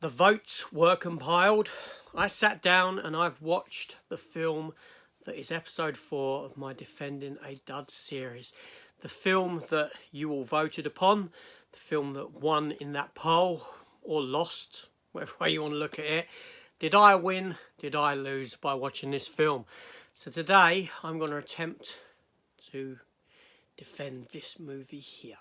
The votes were compiled. I sat down and I've watched the film that is episode 4 of my Defending a Dud series. The film that you all voted upon, the film that won in that poll, or lost, whatever way you want to look at it. Did I win? Did I lose by watching this film? So today I'm going to attempt to defend this movie here.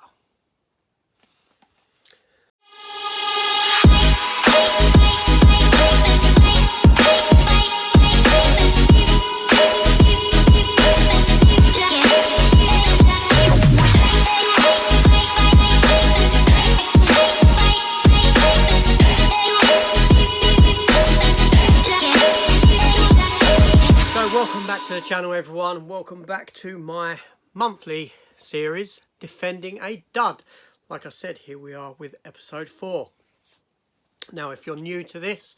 Welcome back to the channel, everyone, and welcome back to my monthly series, Defending a Dud. Like I said, here we are with episode 4. Now, if you're new to this,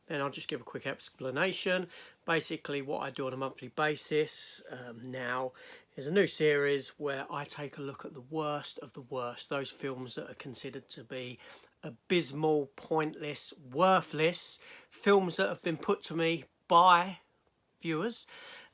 then I'll just give a quick explanation. Basically, what I do on a monthly basis now is a new series where I take a look at the worst of the worst, those films that are considered to be abysmal, pointless, worthless, films that have been put to me by viewers,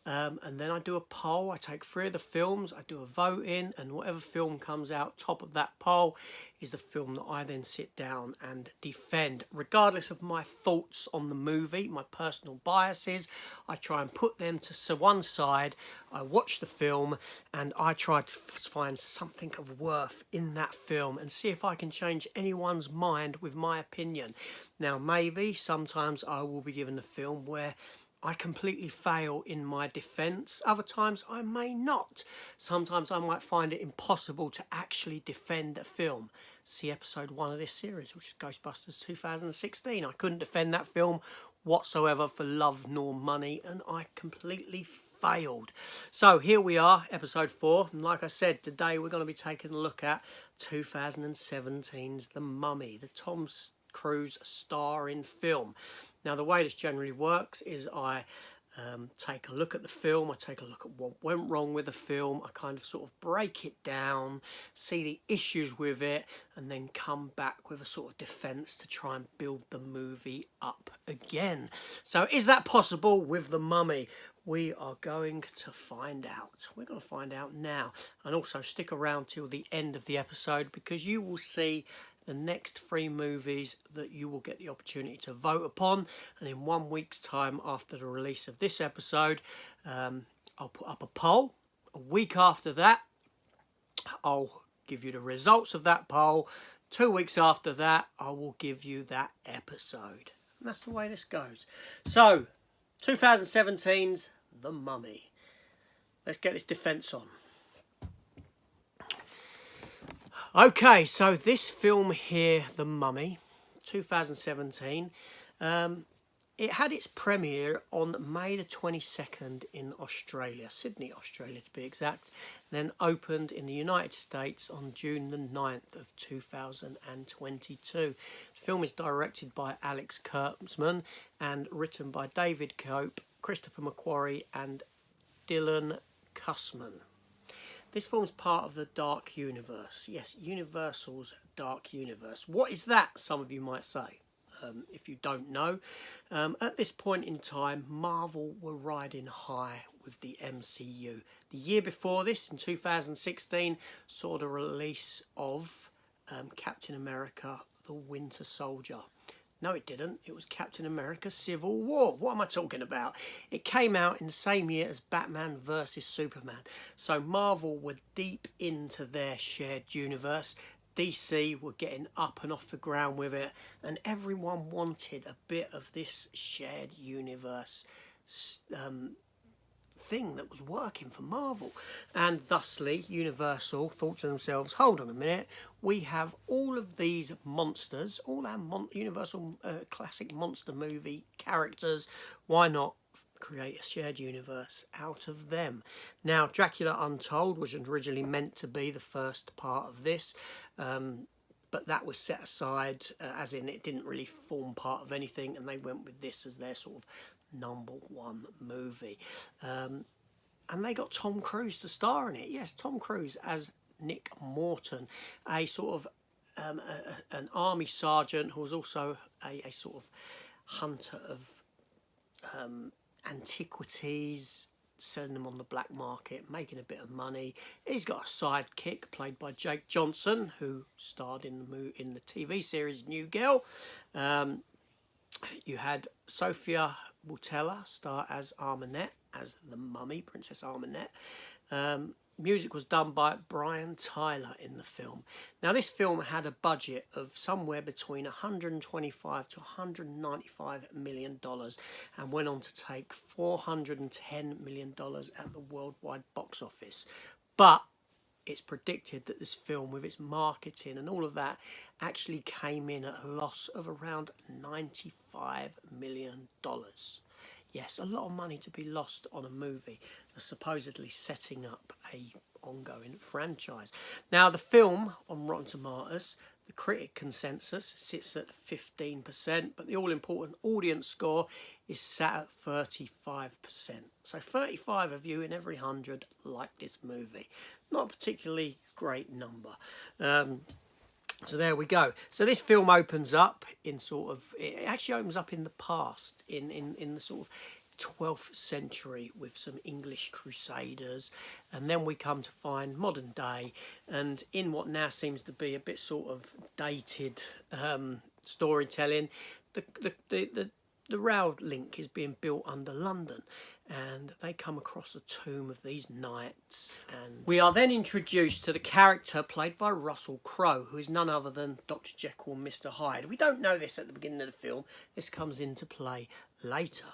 and then I do a poll. I take 3 of the films, I do a vote in, and whatever film comes out top of that poll is the film that I then sit down and defend. Regardless of my thoughts on the movie, my personal biases, I try and put them to one side. I watch the film and I try to find something of worth in that film and see if I can change anyone's mind with my opinion. Now, maybe sometimes I will be given a film where I completely fail in my defence. Other times I may not. Sometimes I might find it impossible to actually defend a film. See episode 1 of this series, which is Ghostbusters 2016. I couldn't defend that film whatsoever for love nor money, and I completely failed. So here we are, episode 4. And like I said, today we're going to be taking a look at 2017's The Mummy, the Tom Cruise starring film. Now, the way this generally works is I take a look at the film, I take a look at what went wrong with the film, I kind of sort of break it down, see the issues with it, and then come back with a sort of defence to try and build the movie up again. So is that possible with The Mummy? We are going to find out. We're going to find out now. And also stick around till the end of the episode, because you will see the next 3 movies that you will get the opportunity to vote upon. And in 1 week's time after the release of this episode, I'll put up a poll. A week after that, I'll give you the results of that poll. 2 weeks after that, I will give you that episode. And that's the way this goes. So, 2017's The Mummy. Let's get this defence on. Okay, so this film here, The Mummy, 2017, it had its premiere on May the 22nd in Australia, Sydney, Australia to be exact, and then opened in the United States on June the 9th of 2022. The film is directed by Alex Kurtzman and written by David Cope, Christopher McQuarrie and Dylan Cussman. This form's part of the Dark Universe. Yes, Universal's Dark Universe. What is that, some of you might say, if you don't know. At this point in time, Marvel were riding high with the MCU. The year before this, in 2016, saw the release of Captain America, the Winter Soldier. No, it didn't. It was Captain America Civil War. What am I talking about? It came out in the same year as Batman vs Superman. So Marvel were deep into their shared universe. DC were getting up and off the ground with it. And everyone wanted a bit of this shared universe thing that was working for Marvel, and thusly Universal thought to themselves, hold on a minute, we have all of these monsters, all our Universal classic monster movie characters, why not create a shared universe out of them? Now, Dracula Untold was originally meant to be the first part of this, but that was set aside, as in it didn't really form part of anything, and they went with this as their sort of #1 movie. And they got Tom Cruise to star in it. Yes, Tom Cruise as Nick Morton, a sort of an army sergeant who was also a sort of hunter of antiquities, selling them on the black market, making a bit of money. He's got a sidekick played by Jake Johnson, who starred in the TV series New Girl. You had Sophia Boutella star as Armanette, as the mummy, Princess Armanette. Music was done by Brian Tyler in the film. Now, this film had a budget of somewhere between $125 to $195 million and went on to take $410 million at the worldwide box office. But it's predicted that this film, with its marketing and all of that, actually came in at a loss of around $95 million. Yes, a lot of money to be lost on a movie that's supposedly setting up a ongoing franchise. Now, the film on Rotten Tomatoes, the critic consensus sits at 15%, but the all-important audience score is sat at 35%. So 35 of you in every 100 like this movie. Not a particularly great number. So there we go. So this film opens up in it actually opens up in the past, in the sort of 12th century with some English crusaders, and then we come to find modern day, and in what now seems to be a bit sort of dated storytelling, the rail link is being built under London, and they come across the tomb of these knights, and we are then introduced to the character played by Russell Crowe, who is none other than Dr. Jekyll and Mr. Hyde. We don't know this at the beginning of the film. This comes into play later,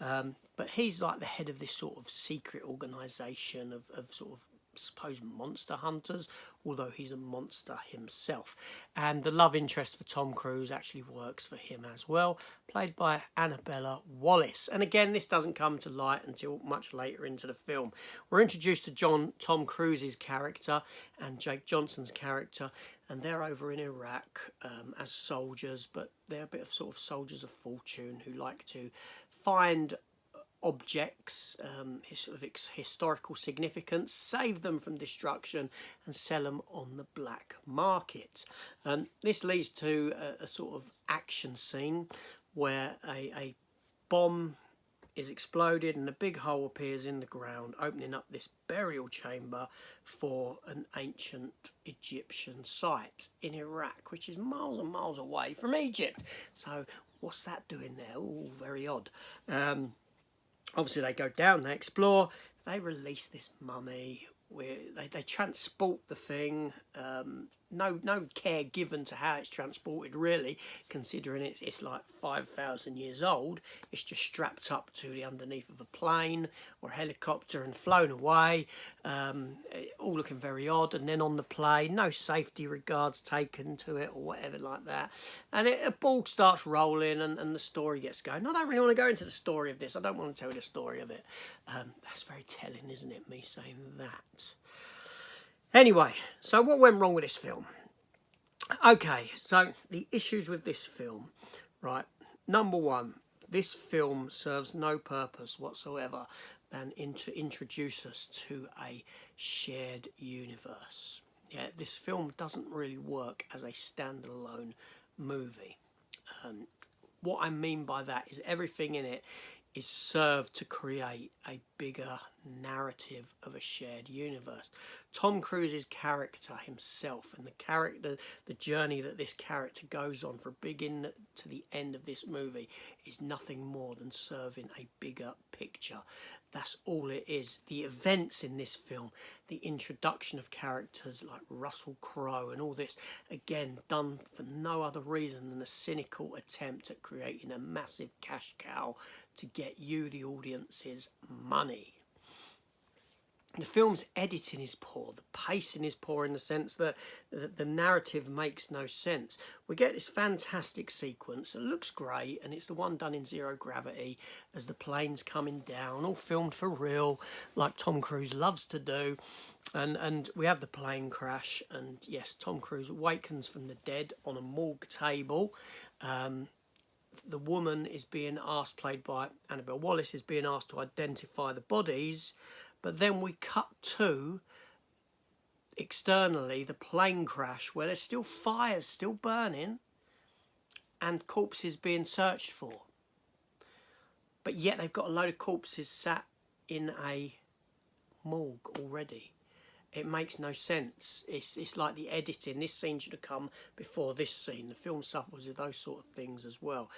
but he's like the head of this sort of secret organisation of sort of suppose monster hunters, although he's a monster himself. And the love interest for Tom Cruise actually works for him as well, played by Annabella Wallace. And again, this doesn't come to light until much later into the film. We're introduced to Tom Cruise's character and Jake Johnson's character, and they're over in Iraq as soldiers, but they're a bit of sort of soldiers of fortune who like to find objects, historical significance, save them from destruction and sell them on the black market. This leads to a sort of action scene where a bomb is exploded and a big hole appears in the ground, opening up this burial chamber for an ancient Egyptian site in Iraq, which is miles and miles away from Egypt. So what's that doing there? Oh, very odd. Obviously, they go down, they explore, they release this mummy, where they transport the thing. No care given to how it's transported, really, considering it's like 5,000 years old. It's just strapped up to the underneath of a plane or a helicopter and flown away, all looking very odd. And then on the plane, no safety regards taken to it or whatever like that. And a ball starts rolling and the story gets going. I don't really want to go into the story of this. I don't want to tell you the story of it. That's very telling, isn't it, me saying that? Anyway, so what went wrong with this film? Okay, so the issues with this film, right? Number one, this film serves no purpose whatsoever than to introduce us to a shared universe. Yeah, this film doesn't really work as a standalone movie. What I mean by that is everything in it is served to create a bigger narrative of a shared universe. Tom Cruise's character himself and the journey that this character goes on from beginning to the end of this movie is nothing more than serving a bigger picture. That's all it is. The events in this film, the introduction of characters like Russell Crowe and all this, again, done for no other reason than a cynical attempt at creating a massive cash cow to get you, the audience's money. The film's editing is poor, the pacing is poor in the sense that the narrative makes no sense. We get this fantastic sequence that looks great, and it's the one done in zero gravity as the plane's coming down, all filmed for real, like Tom Cruise loves to do. And we have the plane crash, and yes, Tom Cruise awakens from the dead on a morgue table. The woman is being asked, played by Annabelle Wallace, is being asked to identify the bodies. But then we cut to externally the plane crash where there's still fires still burning and corpses being searched for. But yet they've got a load of corpses sat in a morgue already. It makes no sense. It's like the editing. This scene should have come before this scene. The film suffers with those sort of things as well.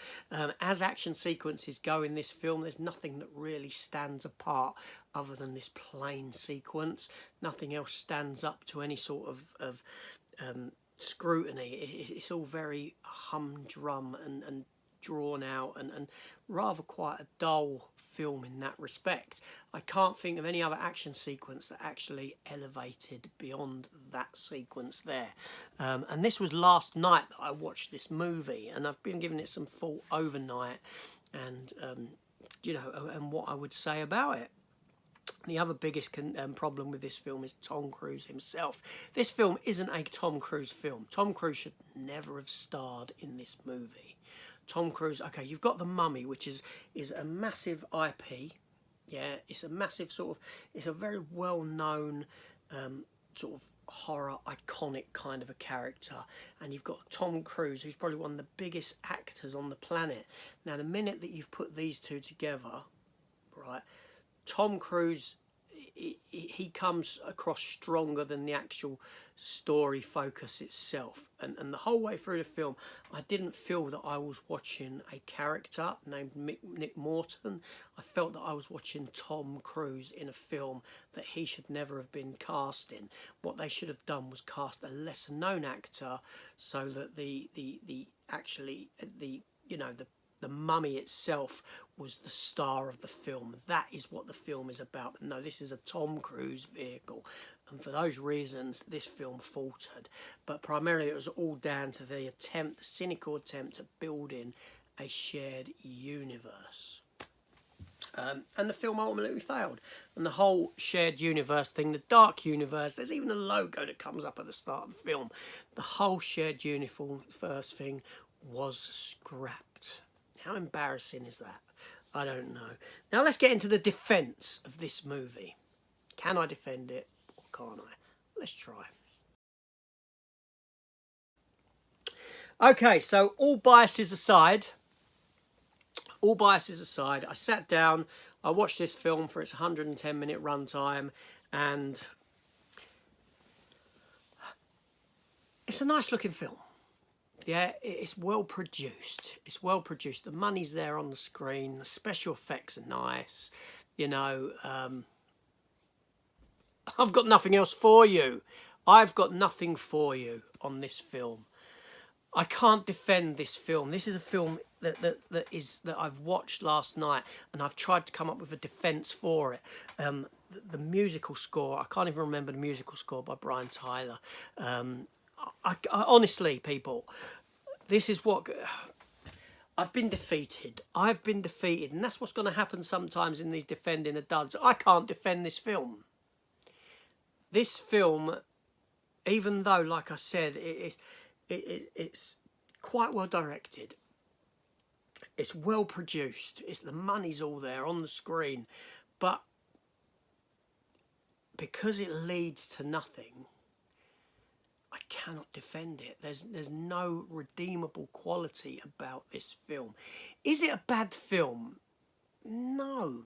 As action sequences go in this film, there's nothing that really stands apart other than this plane sequence. Nothing else stands up to any sort of scrutiny. It's all very humdrum and drawn out and rather quite a dull film in that respect. I can't think of any other action sequence that actually elevated beyond that sequence there. And this was last night that I watched this movie, and I've been giving it some thought overnight, and and what I would say about it. The other biggest problem with this film is Tom Cruise himself. This film isn't a Tom Cruise film. Tom Cruise should never have starred in this movie. Tom Cruise, okay, you've got The Mummy, which is a massive IP. Yeah, it's a massive it's a very well-known sort of horror, iconic kind of a character. And you've got Tom Cruise, who's probably one of the biggest actors on the planet. Now, the minute that you've put these two together, right, Tom Cruise, he comes across stronger than the actual story focus itself. And the whole way through the film, I didn't feel that I was watching a character named Nick Morton. I felt that I was watching Tom Cruise in a film that he should never have been cast in. What they should have done was cast a lesser known actor so that the Mummy itself was the star of the film. That is what the film is about. But no, this is a Tom Cruise vehicle. And for those reasons, this film faltered. But primarily it was all down to the cynical attempt at building a shared universe. And the film ultimately failed. And the whole shared universe thing, the dark universe, there's even a logo that comes up at the start of the film. The whole shared universe thing was scrapped. How embarrassing is that? I don't know. Now let's get into the defence of this movie. Can I defend it or can't I? Let's try. Okay, so all biases aside, I sat down, I watched this film for its 110-minute runtime, and it's a nice looking film. Yeah, it's well produced. It's well produced. The money's there on the screen. The special effects are nice. I've got nothing else for you. I've got nothing for you on this film. I can't defend this film. This is a film that I've watched last night, and I've tried to come up with a defence for it. The musical score, I can't even remember the musical score by Brian Tyler. I honestly, people, this is what... I've been defeated. And that's what's going to happen sometimes in these defending of duds. I can't defend this film. This film, even though, like I said, it's quite well directed. It's well produced. The money's all there on the screen. But because it leads to nothing, I cannot defend it. There's no redeemable quality about this film. Is it a bad film? No,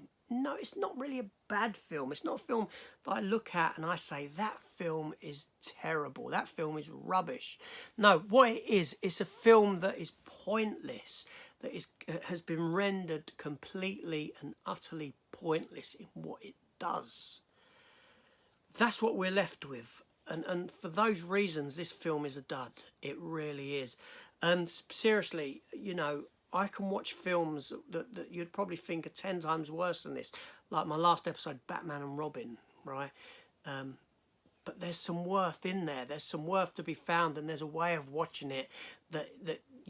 it's not really a bad film. It's not a film that I look at and I say, that film is terrible. That film is rubbish. No, what it is, it's a film that is pointless, that has been rendered completely and utterly pointless in what it does. That's what we're left with. And for those reasons, this film is a dud. It really is. And seriously, I can watch films that you'd probably think are 10 times worse than this. Like my last episode, Batman and Robin, right? But there's some worth in there. There's some worth to be found, and there's a way of watching it that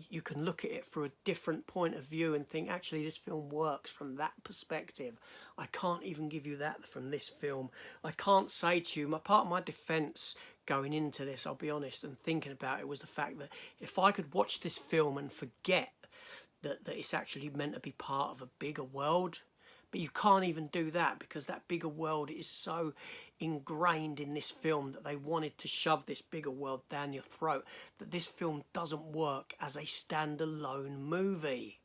you can look at it through a different point of view and think, actually, this film works from that perspective. I can't even give you that from this film. I can't say to you, part of my defence going into this, I'll be honest, and thinking about it, was the fact that if I could watch this film and forget that it's actually meant to be part of a bigger world, But you can't even do that because that bigger world is so ingrained in this film that they wanted to shove this bigger world down your throat that this film doesn't work as a standalone movie.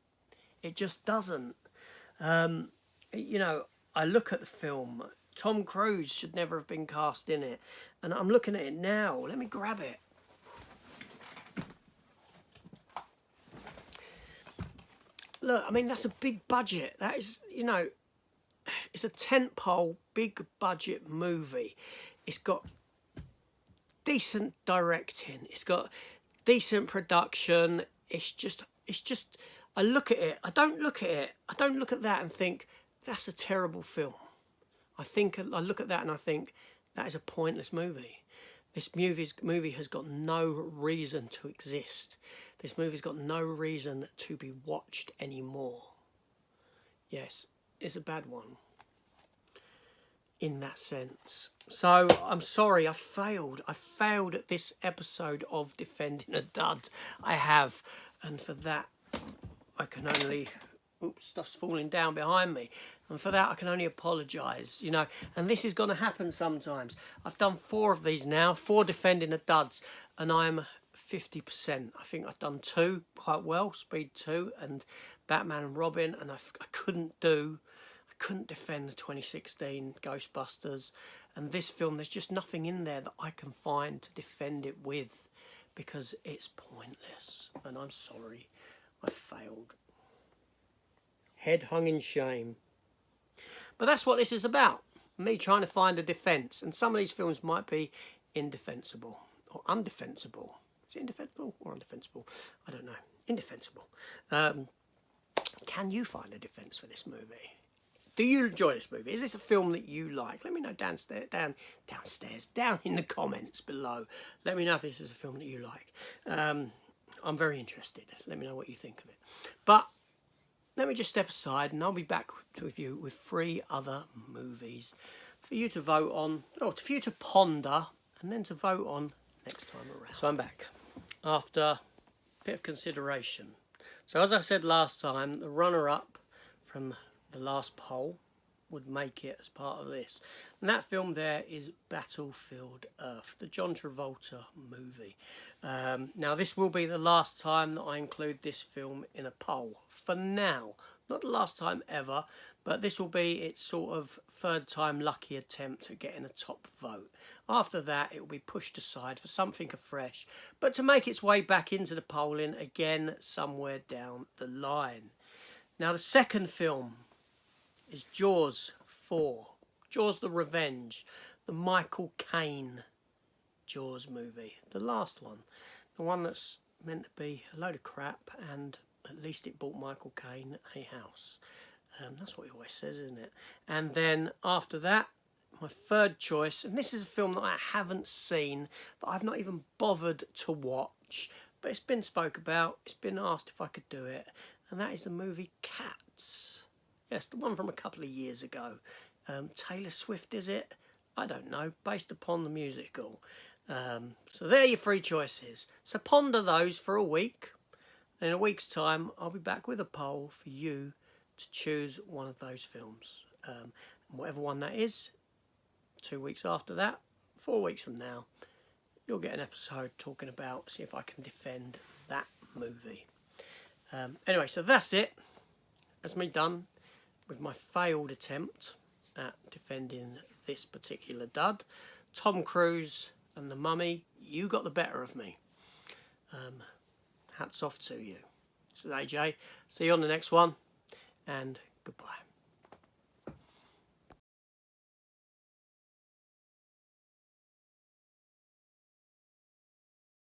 It just doesn't. You know, I look at the film, Tom Cruise should never have been cast in it. And I'm looking at it now. Let me grab it. Look, I mean, that's a big budget. That is, you know, it's a tentpole, big budget movie. It's got decent directing. It's got decent production. It's just, I look at it. I don't look at that and think, that's a terrible film. I look at that and I think, that is a pointless movie. This movie has got no reason to exist. This movie's got no reason to be watched anymore. Yes, it's a bad one in that sense. So I'm sorry, I failed. I failed at this episode of Defending a Dud. I have, and for that I can only... Oops, stuff's falling down behind me. And for that, I can only apologise, you know. And this is going to happen sometimes. I've done 4 of these now, 4 Defending the Duds, and I'm 50%. I think I've done 2 quite well, Speed 2 and Batman and Robin, and I couldn't defend the 2016 Ghostbusters. And this film, there's just nothing in there that I can find to defend it with because it's pointless. And I'm sorry, I failed. Head hung in shame. But that's what this is about. Me trying to find a defence. And some of these films might be indefensible or undefensible. Is it indefensible or undefensible? I don't know. Indefensible. Can you find a defence for this movie? Do you enjoy this movie? Is this a film that you like? Let me know down in the comments below. Let me know if this is a film that you like. I'm very interested. Let me know what you think of it. But let me just step aside and I'll be back with you with 3 other movies for you to vote on, or for you to ponder and then to vote on next time around. So I'm back after a bit of consideration. So as I said last time, the runner-up from the last poll would make it as part of this. And that film there is Battlefield Earth, the John Travolta movie. Now this will be the last time that I include this film in a poll. For now, not the last time ever, but this will be its sort of 3rd time lucky attempt at getting a top vote. After that, it will be pushed aside for something afresh, but to make its way back into the polling again somewhere down the line. Now the second film is Jaws 4. Jaws the Revenge. The Michael Caine Jaws movie. The last one. The one that's meant to be a load of crap, and at least it bought Michael Caine a house. That's what he always says, isn't it? And then after that, my 3rd choice, and this is a film that I haven't seen, that I've not even bothered to watch, but it's been spoke about, it's been asked if I could do it, and that is the movie Cats. Yes, the one from a couple of years ago. Taylor Swift, is it? I don't know, based upon the musical. So there are your 3 choices. So ponder those for a week. And in a week's time, I'll be back with a poll for you to choose one of those films. And whatever one that is, 2 weeks after that, 4 weeks from now, you'll get an episode talking about, see if I can defend that movie. Anyway, so that's it. That's me done with my failed attempt at defending this particular dud. Tom Cruise and The Mummy, you got the better of me. Hats off to you. This is AJ. See you on the next one, and goodbye.